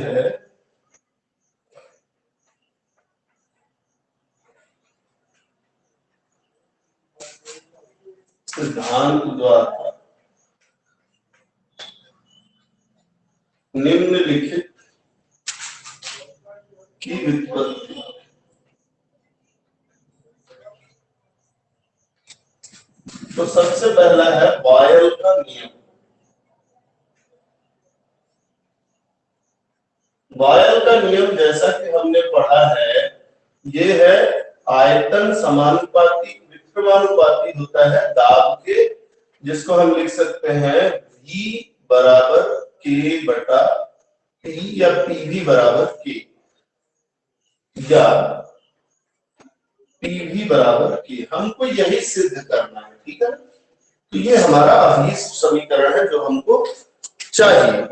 है सिद्धांत द्वारा निम्नलिखित की व्युत्पत्ति। तो सबसे पहला है बॉयल का नियम। बॉयल का नियम जैसा कि हमने पढ़ा है, ये है आयतन समानुपाती विक्रमानुपाती होता है दाब के, जिसको हम लिख सकते हैं V बराबर K बटा T या PV बराबर K या PV बराबर K। हमको यही सिद्ध करना है, ठीक है। तो ये हमारा अभीष्ट समीकरण है जो हमको चाहिए।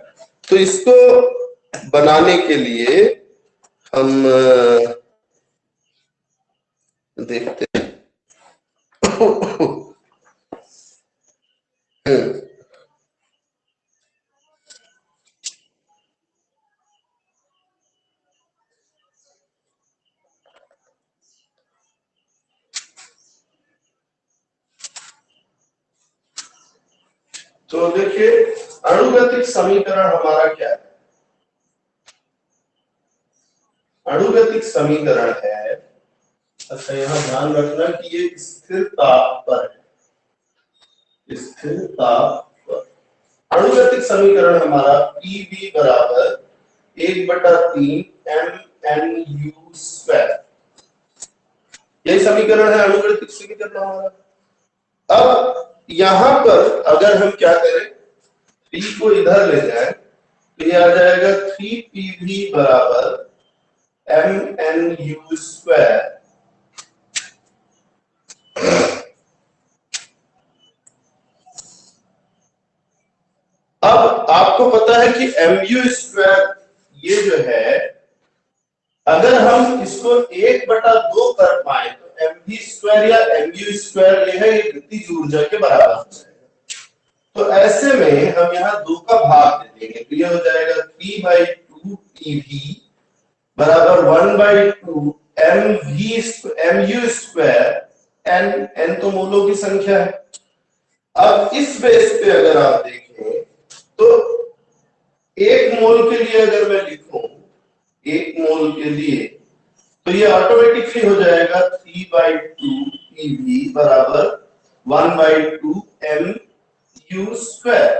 तो इसको बनाने के लिए हम देखते हैं। तो देखिए अणुगतिक समीकरण हमारा क्या है। अणुगतिक समीकरण है, अच्छा यहां ध्यान रखना कि ये स्थिर ताप पर है, स्थिर ताप पर। अणुगतिक समीकरण हमारा Pv बराबर 1/3 mnu स्क्वायर, यही समीकरण है अणुगतिक समीकरण हमारा। अब यहां पर अगर हम क्या करें, P को इधर ले जाए तो ये आ जाएगा 3Pv बराबर mnu स्क्वायर। अब आपको पता है कि mu स्क्वायर ये जो है, अगर हम इसको 1/2 कर पाए तो mv स्क्वायर या mu स्क्वायर ये है, ये गतिज ऊर्जा के बराबर हो जाएगा। तो ऐसे में हम यहाँ 2 का भाग दे देंगे तो ये हो जाएगा 3/2 PV बराबर 1/2 mu स्क्वायर। n तो मोलों की संख्या है। अब इस बेस पे अगर आप देखें तो 1 मोल के लिए अगर मैं लिखूं, 1 मोल के लिए, तो ये ऑटोमेटिकली हो जाएगा 3/2 PV बराबर 1/2 mu स्क्वायर,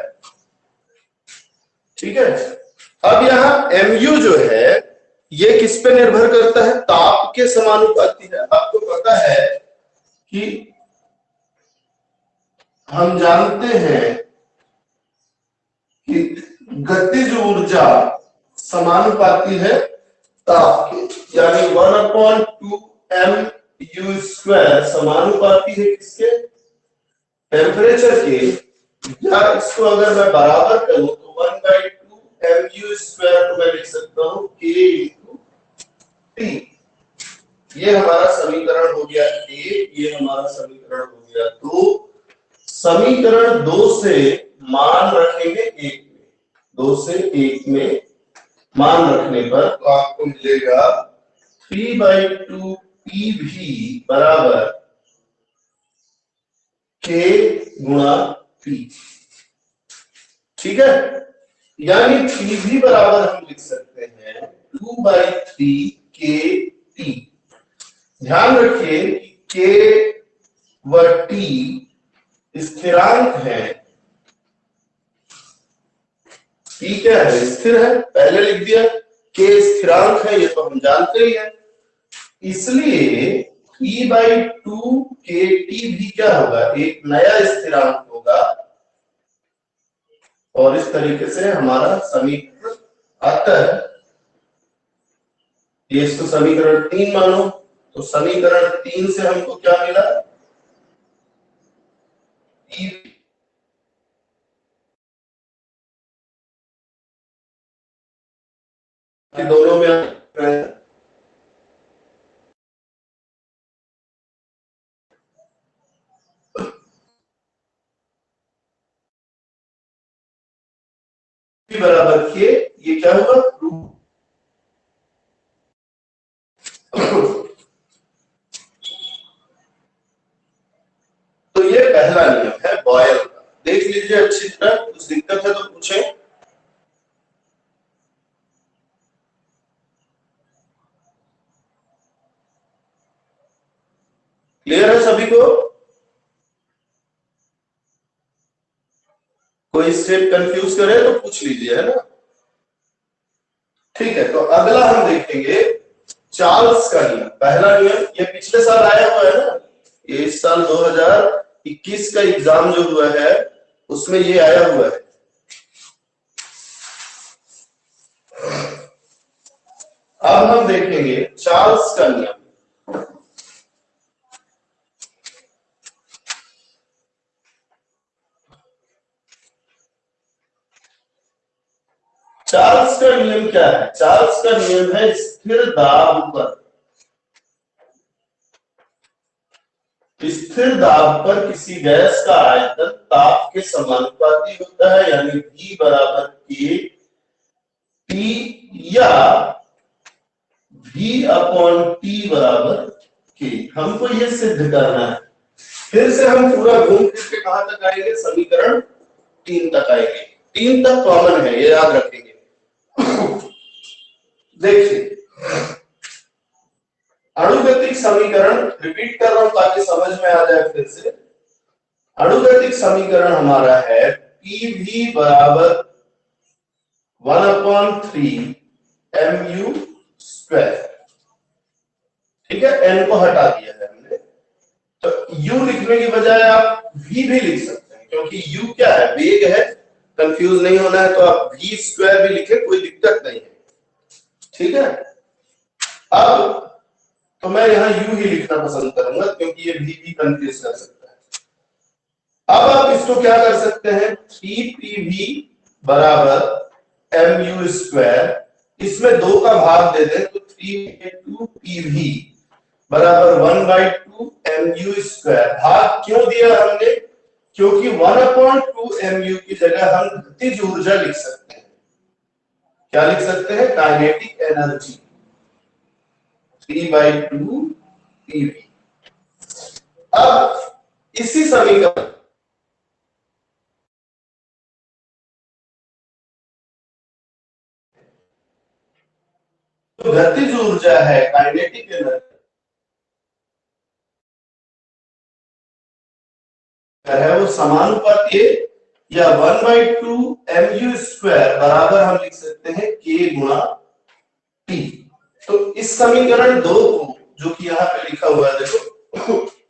ठीक है। अब यहाँ mu जो है ये किस पे निर्भर करता है, ताप के समानुपाती है। आपको पता है कि हम जानते हैं कि गतिज ऊर्जा समानुपाती है ताप के, यानी 1/2 mu स्क्वायर समानुपाती है किसके, टेम्परेचर के। या इसको अगर मैं बराबर करूं तो 1/2 mu स्क्वायर को मैं लिख सकता हूं K इंटू T। ये हमारा समीकरण हो गया 1, ये हमारा समीकरण हो गया 2। समीकरण 2 से मान रखेंगे 1 में, 2 से 1 में मान रखने पर तो आपको मिलेगा 3/2 PV बराबर K गुणा P, ठीक है। यानी PV बराबर हम लिख सकते हैं 2/3 KT। ध्यान रखिए कि K व T स्थिरांक है, P क्या है, स्थिर है, पहले लिख दिया। K स्थिरांक है, ये तो हम जानते ही हैं। इसलिए P/2 KT भी क्या होगा, एक नया स्थिरांक होगा। और इस तरीके से हमारा समीकरण आता है। ये इसको समीकरण 3 मानो, तो समीकरण 3 से हमको क्या मिला, कि दोनों में बराबर के, ये क्या होगा अच्छी तरह, कुछ दिक्कत है तो पूछें। क्लियर है सभी को? कोई स्टेप कंफ्यूज करे तो पूछ लीजिए, है ना। ठीक है, तो अगला हम देखेंगे चार्ल्स का नियम। पहला नियम ये पिछले साल आया हुआ है ना, ये इस साल 2021 का एग्जाम जो हुआ है उसमें ये आया हुआ है। अब हम देखेंगे चार्ल्स का नियम। चार्ल्स का नियम क्या है? चार्ल्स का नियम है स्थिर दाब पर, स्थिर दाब पर किसी गैस का आयतन ताप के समानुपाती होता है, यानी V बराबर K T या V अपॉन T बराबर K। हमको ये सिद्ध करना है। फिर से हम पूरा घूम फिर के कहां तक आएंगे? समीकरण 3 तक आएंगे। 3 तक कॉमन है, ये याद रखेंगे। देखिए अणुगतिक समीकरण, रिपीट कर रहा हूं ताकि समझ में आ जाए फिर से। अणुगतिक समीकरण हमारा है PV बराबर 1/3 mu स्क्वायर। ठीक है, n को हटा दिया है हमने, तो u लिखने की बजाय आप v भी लिख सकते हैं, क्योंकि u क्या है? वेग है। कंफ्यूज नहीं होना है तो आप v स्क्वायर भी लिखे, कोई दिक्कत नहीं है। ठीक है, अब तो मैं यहां u ही लिखना पसंद करूंगा क्योंकि ये v भी कंफ्यूज कर सकता है। अब आप इसको क्या कर सकते हैं? 3pv बराबर mu स्क्वायर, इसमें 2 का भाग दे दें तो 3/2pv बराबर 1/2 mu स्क्वायर। भाग क्यों दिया हमने? क्योंकि 1/2 mu की जगह हम गतिज ऊर्जा लिख सकते हैं। क्या लिख सकते हैं? Kinetic energy 3/2 pv। अब इसी समीकरण तो गतिज ऊर्जा है, काइनेटिक एनर्जी है वो समानुपाती है, या 1/2 mu स्क्वायर बराबर हम लिख सकते हैं k गुणा t। तो इस समीकरण 2 को, जो कि यहाँ पे लिखा हुआ है देखो,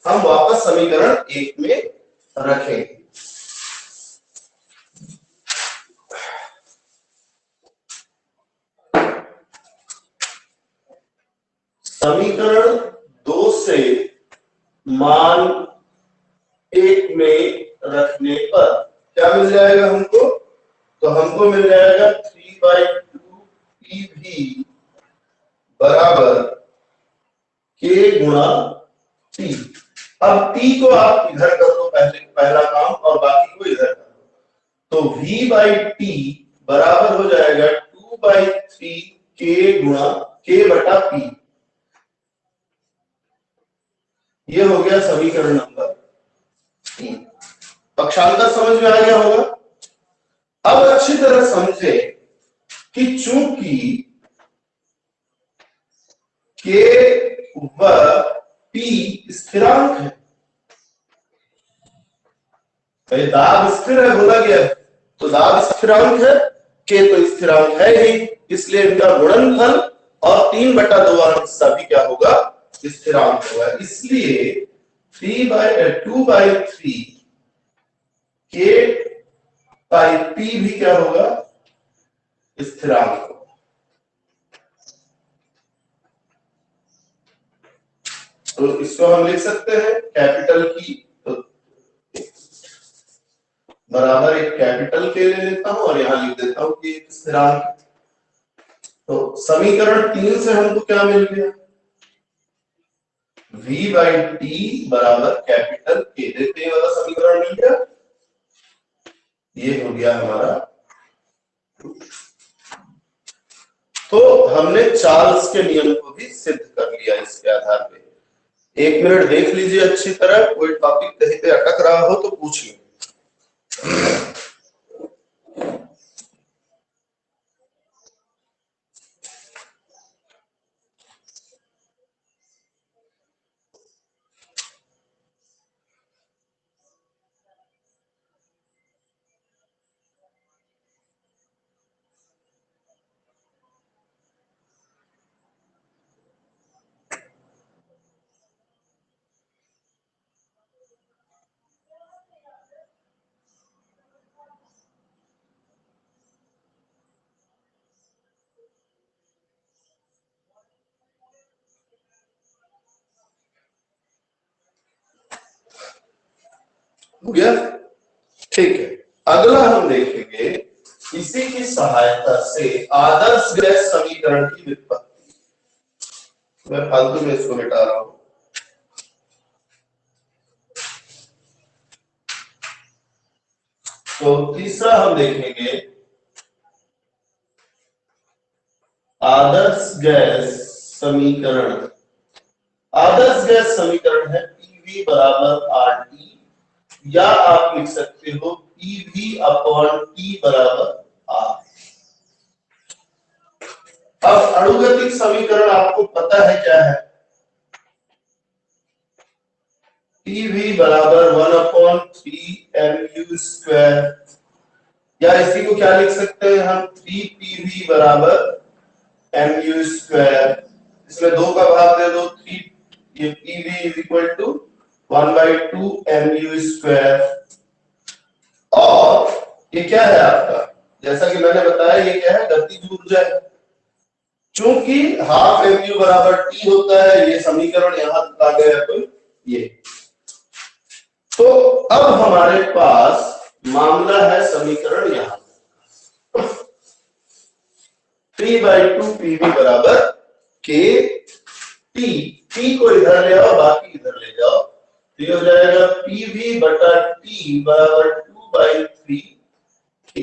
हम वापस समीकरण 1 में रखेंगे। समीकरण 2 से मान 1 में रखने पर क्या मिल जाएगा हमको? तो हमको मिल जाएगा 3/2 pv बराबर k गुणा t। अब t को आप इधर कर दो, पहला काम, और बाकी को इधर कर दो, तो v/t बराबर हो जाएगा 2/3 k गुणा k बटा p। ये हो गया समीकरण नंबर 3। पक्षांतर समझ में आ गया होगा। अब अच्छी तरह समझे कि चूंकि k व p स्थिरांक है, दाब स्थिर है बोला गया, तो दाब स्थिरांक है, k तो स्थिरांक है ही, इसलिए इनका गुणनफल और 3/2 हिस्सा भी क्या होगा? स्थिरांक होगा। इसलिए 2/3 k/p भी क्या होगा? स्थिरांक होगा। तो इसको हम लिख सकते हैं कैपिटल की, तो बराबर एक कैपिटल के ले लेता हूं और यहां लिख देता हूं कि एक स्थिरांक। तो समीकरण 3 से हमको क्या मिल गया? v/t बराबर कैपिटल के, देखते हैं वाला समीकरण मिल गया। ये हो गया हमारा। तो हमने चार्ल्स के नियम को भी सिद्ध कर लिया इसके आधार पे। 1 मिनट देख लीजिए अच्छी तरह, कोई टॉपिक कहीं पे अटक रहा हो तो पूछिए। हो गया, ठीक है। अगला हम देखेंगे इसी की सहायता से आदर्श गैस समीकरण की व्युत्पत्ति। मैं फालतू में इसको मिटा रहा हूं। तो तीसरा हम देखेंगे आदर्श गैस समीकरण। आदर्श गैस समीकरण है पीवी बराबर आर टी, या आप लिख सकते हो पीवी अपॉन टी बराबर आर। अब अणुगतिक समीकरण आपको पता है क्या है, पीवी बराबर 1/3 mu², या इसी को क्या लिख सकते हैं हम, 3pv बराबर mu²। इसमें 2 का भाग दे दो, 3, ये pv is equal to 1/2 mu²। और ये क्या है आपका, जैसा कि मैंने बताया ये क्या है, गतिज ऊर्जा है। चूंकि हाफ mu बराबर t होता है, ये समीकरण यहां तक आ गया, तो ये। तो अब हमारे पास मामला है समीकरण यहां 3/2 पीवी बराबर के टी। टी को इधर ले आओ, बाकी इधर ले जाओ, तो ये हो जाएगा पीवी बटा टी बराबर 2/3 के।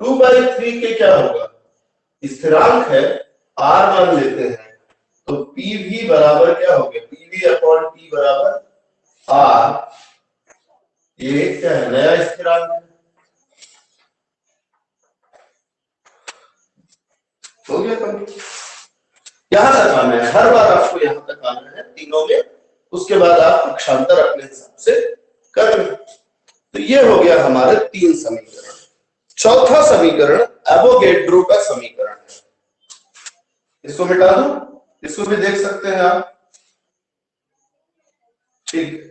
2/3 के क्या होगा, स्थिरांक है, आर मान लेते हैं, तो पीवी बराबर क्या हो गया, पीवी अपॉन टी बराबर आर। ये क्या है, नया स्थिरांक है। हो गया कंप्लीट। यहां तक आना है, हर बार आपको यहां तक आना है तीनों में, उसके बाद आप पक्षांतर अपने हिसाब से कर लें। तो ये हो गया हमारे 3 समीकरण। चौथा समीकरण एवोगैड्रो का समीकरण है, इसको मिटा दो, इसको भी देख सकते हैं आप, ठीक है।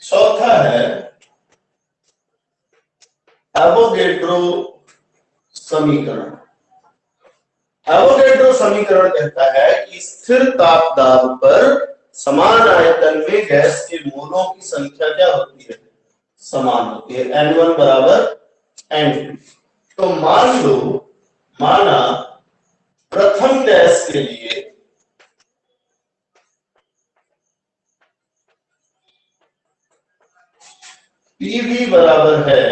चौथा है एवोगैड्रो समीकरण। एवोगैड्रो समीकरण कहता है कि स्थिर तापदाब पर समान आयतन में गैस के मोलों की संख्या क्या होती है, समान होती है, N1 बराबर N2। तो मान लो, माना प्रथम गैस के लिए पीवी बराबर है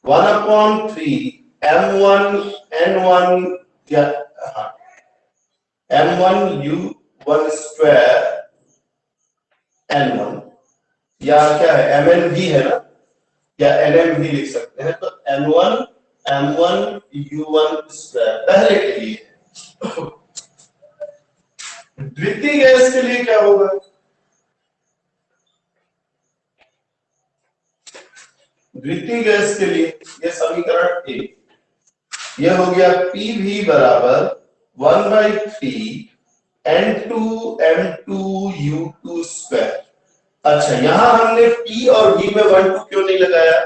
1/3 m1 n1 या m1u1² n1, या क्या है mn भी है ना, या nm भी लिख सकते हैं, तो n1 m1u1² पहले के लिए। द्वितीय गैस के लिए क्या होगा, द्वितीय गैस के लिए ये समीकरण ए, ये हो गया पीवी बराबर 1/3 n2m2u2²। अच्छा, यहां हमने P और V में 1 2 क्यों नहीं लगाया,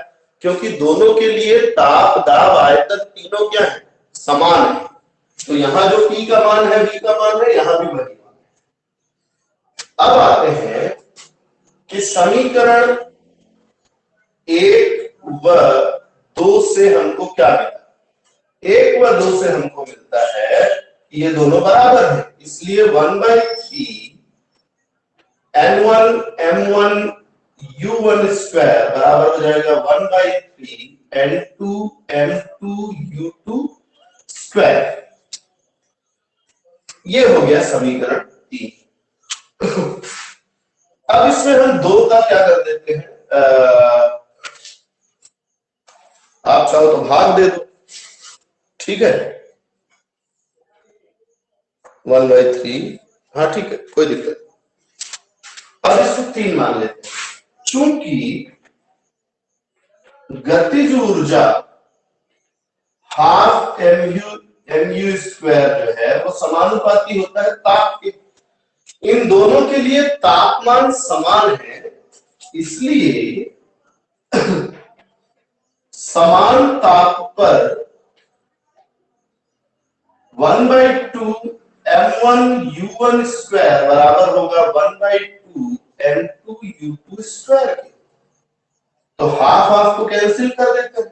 क्योंकि दोनों के लिए ताप दाब आयतन तीनों क्या है, समान है। तो यहां जो P का मान है, V का मान है, यहां भी वही मान है। अब आते हैं कि समीकरण 1 व 2 से हमको क्या मिला, 1 व 2 से हमको मिलता है कि ये दोनों बराबर हैं, इसलिए 1/3 n1 m1 u1² बराबर हो जाएगा 1/3 n2 m2 u2²। ये हो गया समीकरण 3। अब इसमें हम 2 का क्या कर देते हैं, आप चाहो तो भाग दे दो, ठीक है, 1/3, हाँ ठीक है, कोई दिक्कत नहीं। अब इसको 3 मान लेते हैं। चूंकि गतिज ऊर्जा हाफ mu² जो है वो समानुपाती होता है ताप के, इन दोनों के लिए तापमान समान है, इसलिए समान ताप पर 1/2 m1u1 स्क्वायर बराबर होगा 1/2 m2u2 स्क्वायर के। तो हाफ हाफ को कैंसिल कर देते हैं,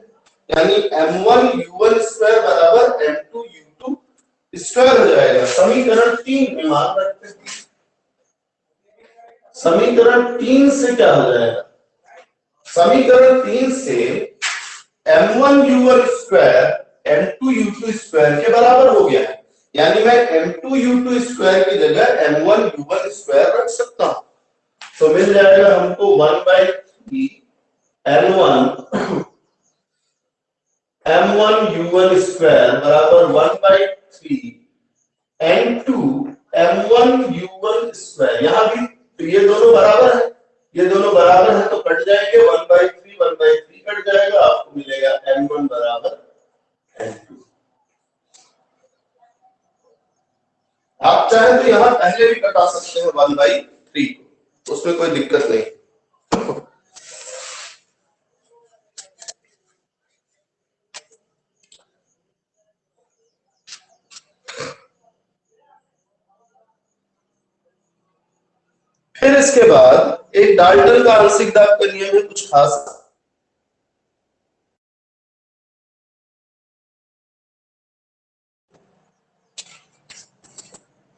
यानी m1u1 स्क्वायर बराबर m2u2 स्क्वायर हो जाएगा। समीकरण 3 में मान रखते हैं, समीकरण 3 से क्या हो जाएगा, समीकरण 3 से m1u1 स्क्वायर m2u2 स्क्वायर के बराबर हो गया है, यानी मैं m2u2 स्क्वायर की जगह m1u1 स्क्वायर रख सकता हूं। तो मिल जाएगा हमको 1/3 m1u1 स्क्वायर बराबर 1/3 n2 m1u1 स्क्वायर। यहां भी तो ये दोनों बराबर है, ये दोनों बराबर है तो कट जाएंगे, 1/3 कट जाएगा, आपको मिलेगा m1 बराबर n2। आप चाहे तो यहां पहले भी कटा सकते हैं 1/3 को, उसमें कोई दिक्कत नहीं। फिर इसके बाद एक डाल्टन का आंशिक दाब का नियम है कुछ खास।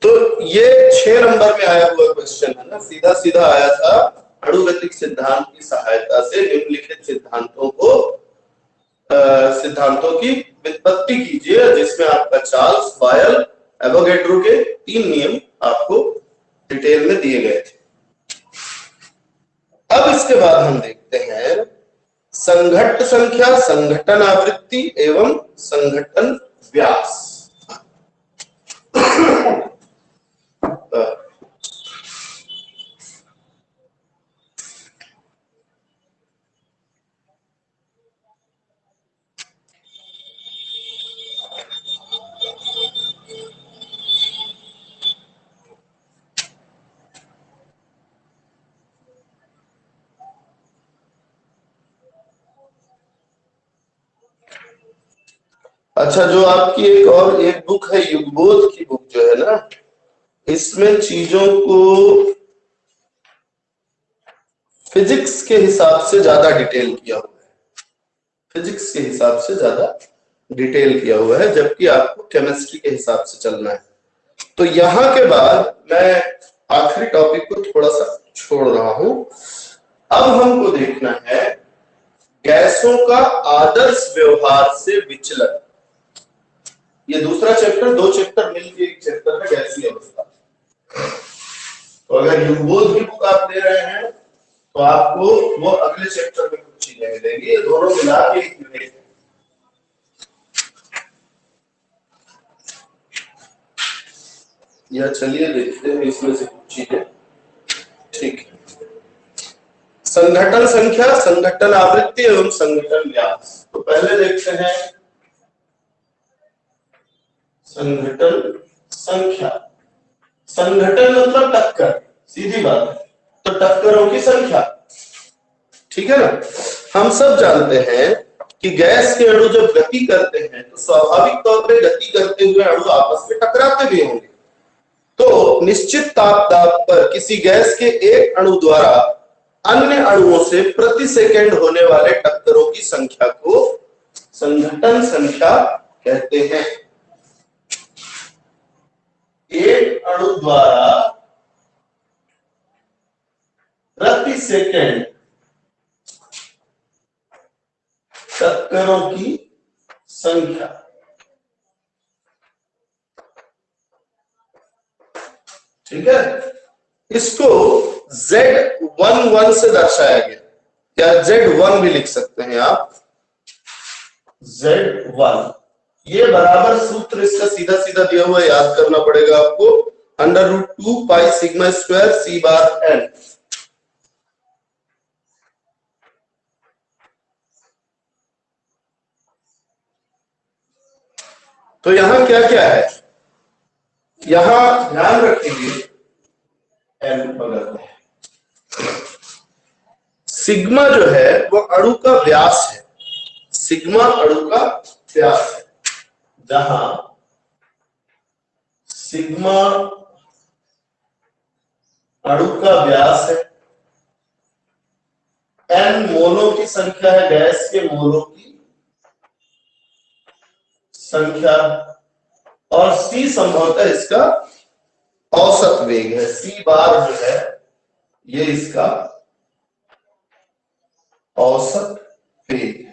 तो ये 6 नंबर में आया हुआ क्वेश्चन है ना, सीधा सीधा आया था, अणुगतिक सिद्धांत की सहायता से निम्नलिखित सिद्धांतों की व्युत्पत्ति कीजिए, जिसमें आपका चार्ल्स, बॉयल, एवोगैड्रो के 3 नियम आपको डिटेल में दिए गए थे। अब इसके बाद हम देखते हैं संघट्ट संख्या, संघटन आवृत्ति एवं संघटन व्यास। अच्छा, जो आपकी एक बुक है युगबोध की बुक जो है ना, इसमें चीजों को फिजिक्स के हिसाब से ज्यादा डिटेल किया हुआ है, फिजिक्स के हिसाब से ज्यादा डिटेल किया हुआ है, जबकि आपको केमिस्ट्री के हिसाब से चलना है। तो यहां के बाद मैं आखिरी टॉपिक को थोड़ा सा छोड़ रहा हूं। अब हमको देखना है गैसों का आदर्श व्यवहार से विचलन। ये दूसरा चैप्टर, 2 चैप्टर मिलकर एक चैप्टर है गैसीय अवस्था। तो अगर युगबोध की बुक आप ले रहे हैं तो आपको वो अगले चैप्टर में कुछ चीजें मिलेंगी, ये दोनों मिला के एक यूनिट है। या चलिए देखते हैं इसमें से कुछ चीजें। ठीक है, संघटन संख्या, संघटन आवृत्ति एवं संघटन व्यास। तो पहले देखते हैं संघटन संख्या। संघटन मतलब टक्कर, सीधी बात है, तो टक्करों की संख्या, ठीक है ना। हम सब जानते हैं कि गैस के अणु जब गति करते हैं तो स्वाभाविक तौर पर गति करते हुए अणु आपस में टकराते भी होंगे। तो निश्चित ताप दाब पर किसी गैस के एक अणु द्वारा अन्य अणुओं से प्रति सेकंड होने वाले टक्करों की संख्या को संघटन संख्या कहते हैं। एक अणु द्वारा प्रति सेकंड टक्करों की संख्या, ठीक है। इसको Z11 से दर्शाया गया, या Z1 भी लिख सकते हैं आप, Z1। ये बराबर सूत्र इसका सीधा सीधा दिया हुआ है, याद करना पड़ेगा आपको, √2 पाई सिग्मा स्क्वायर C बार N। तो यहां क्या क्या है, यहां ध्यान रखेंगे N बगल में सिग्मा जो है वो अणु का व्यास है, सिग्मा अणु का व्यास है, जहां सिग्मा अणु का व्यास है, n मोलों की संख्या है, गैस के मोलों की संख्या, और c संभवतः इसका औसत वेग है। c बार जो है ये इसका औसत वेग है।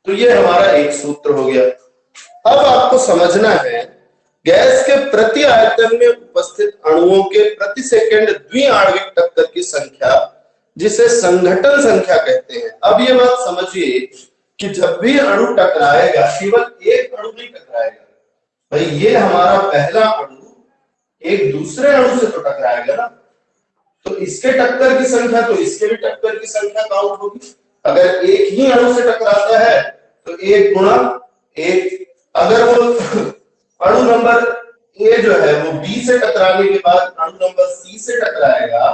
तो ये हमारा एक सूत्र हो गया। अब आपको समझना है गैस के प्रति आयतन में उपस्थित अणुओं के प्रति सेकंड द्विआण्विक टक्कर की संख्या, जिसे संघटन संख्या कहते हैं। अब ये बात समझिए कि जब भी अणु टकराएगा, केवल एक अणु नहीं टकराएगा भाई, ये हमारा पहला अणु एक दूसरे अणु से तो टकराएगा ना, तो इसके टक्कर की संख्या तो इसके भी टक्कर की संख्या काउंट होगी। अगर एक ही अणु से टकराता है तो एक गुणा एक, अगर वो अणु नंबर ए जो है वो बी से टकराने के बाद अणु नंबर सी से टकराएगा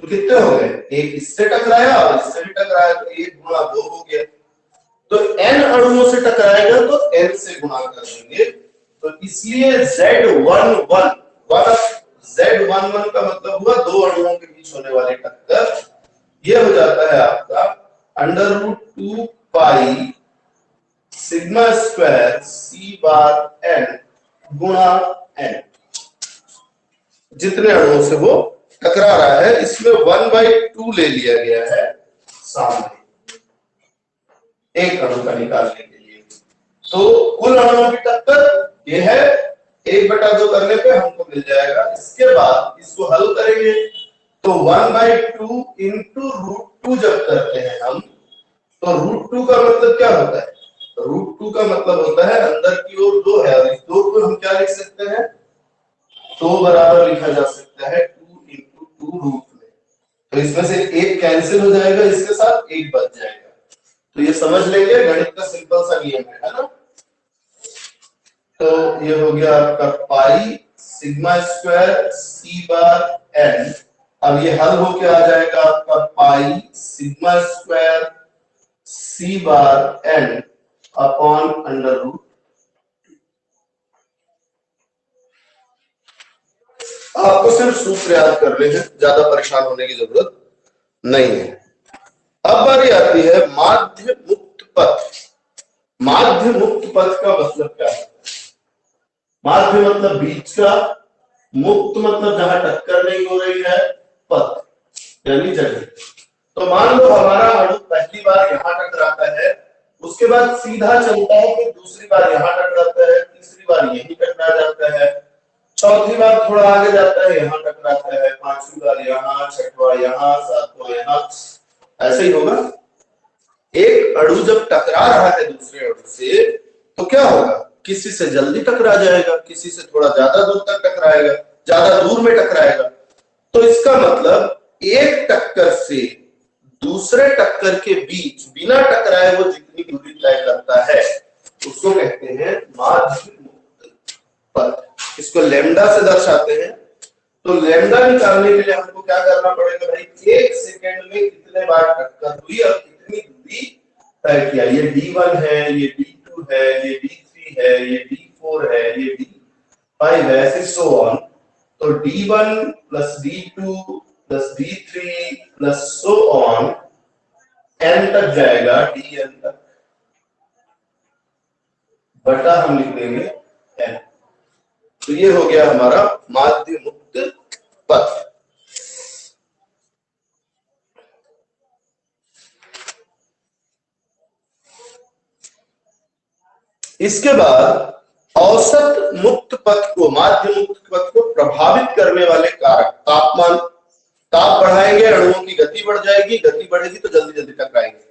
तो कितने हो गए, एक इससे टकराया और इससे भी टकराया, तो एक गुणा दो हो गया। तो n अणुओं से टकराएगा तो n से गुणा कर देंगे, तो इसलिए Z11 का मतलब हुआ दो अणुओं के बीच होने वाली टक्कर। ये हो जाता है आपका √2 पाई सिग्मा स्क्वायर c बार n गुणा n, जितने अणुओं से वो टकरा रहा है। इसमें 1/2 ले लिया गया है सामने एक अणु का निकालने के लिए। तो कुल अणुओं की टक्कर ये है 1/2 करने पे हमको मिल जाएगा। इसके बाद इसको हल करेंगे तो 1/2 इंटू √2 जब करते हैं हम, तो √2 का मतलब क्या होता है, √2 का मतलब होता है अंदर की ओर 2 है, और इस 2 को हम क्या लिख सकते हैं, 2 बराबर लिखा जा सकता है 2 इंटू 2 रूट में। तो इसमें से एक कैंसिल हो जाएगा, इसके साथ एक बच जाएगा। तो ये समझ लेंगे, गणित का सिंपल सा नियम है ना। तो ये हो गया आपका पाई सिग्मा स्क्वायर c बार n। अब ये हल होके आ जाएगा आपका पाई सिग्मा स्क्वायर c बार n अपॉन √। आपको सिर्फ सूत्र याद करने हैं, ज्यादा परेशान होने की जरूरत नहीं है। अब बारी आती है माध्य मुक्त पथ। माध्य मुक्त पथ का मतलब क्या है, माध्य मतलब बीच का, मुक्त मतलब जहां टक्कर नहीं हो रही है, पथ यानी जगह। तो मान लो हमारा अणु पहली बार यहां टकराता है, उसके बाद सीधा चलता है, फिर दूसरी बार यहां टकराता है, तीसरी बार यहीं टकरा जाता है, चौथी बार थोड़ा आगे जाता है, यहां टकराता है, पांचवी बार यहां, छठवां यहां, सातवां यहां, ऐसे ही होगा। एक अणु जब टकरा रहा है दूसरे अणु से तो क्या होगा, किसी से जल्दी टकरा जाएगा, किसी से थोड़ा ज्यादा दूर तक टकराएगा, ज्यादा दूर में टकराएगा। तो इसका मतलब एक टक्कर से दूसरे टक्कर के बीच बिना टकराए वो जितनी दूरी तय करता है उसको कहते हैं माध्य मुक्त पथ। इसको लैम्डा से दर्शाते हैं। तो लैम्डा निकालने के लिए हमको क्या करना पड़ेगा भाई, एक सेकेंड में कितने बार टक्कर हुई और कितनी दूरी तय किया। ये d1 है, ये d2 है, ये d3 है, ये d4 है, ये d5 है, ऐसे सो ऑन। तो d1 plus d2 plus d3 plus so on n तक जाएगा, dn तक, बटा हम लिख देंगे n। तो ये हो गया हमारा माध्य मुक्त पथ। इसके बाद औसत मुक्त पथ को, माध्य मुक्त पथ को प्रभावित करने वाले कारक तापमान। ताप बढ़ाएंगे, अणुओं की गति बढ़ जाएगी, गति बढ़ेगी तो जल्दी जल्दी टकराएंगे।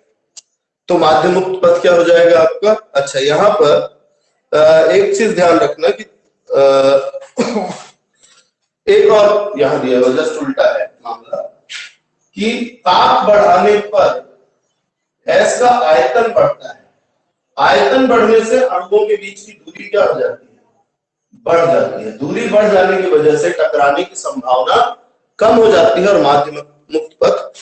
तो माध्य मुक्त पथ क्या हो जाएगा आपका। अच्छा, यहां पर एक चीज ध्यान रखना कि एक और यहां दिया हुआ जस्ट उल्टा है मामला, कि ताप बढ़ाने पर गैस का आयतन बढ़ता है। आयतन बढ़ने से अणुओं के बीच की दूरी क्या हो जाती है, बढ़ जाती है। दूरी बढ़ जाने की वजह से टकराने की संभावना कम हो जाती है और माध्य मुक्त पथ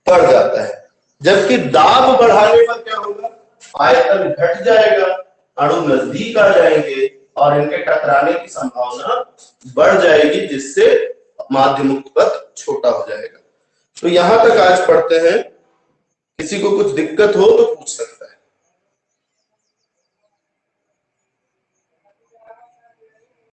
बढ़ जाता है। जबकि दाब बढ़ाने पर क्या होगा, आयतन घट जाएगा, अणु नजदीक आ जाएंगे और इनके टकराने की संभावना बढ़ जाएगी, जिससे माध्य मुक्त पथ छोटा हो जाएगा। तो यहां तक आज पढ़ते हैं। किसी को कुछ दिक्कत हो तो पूछ सकते हैं।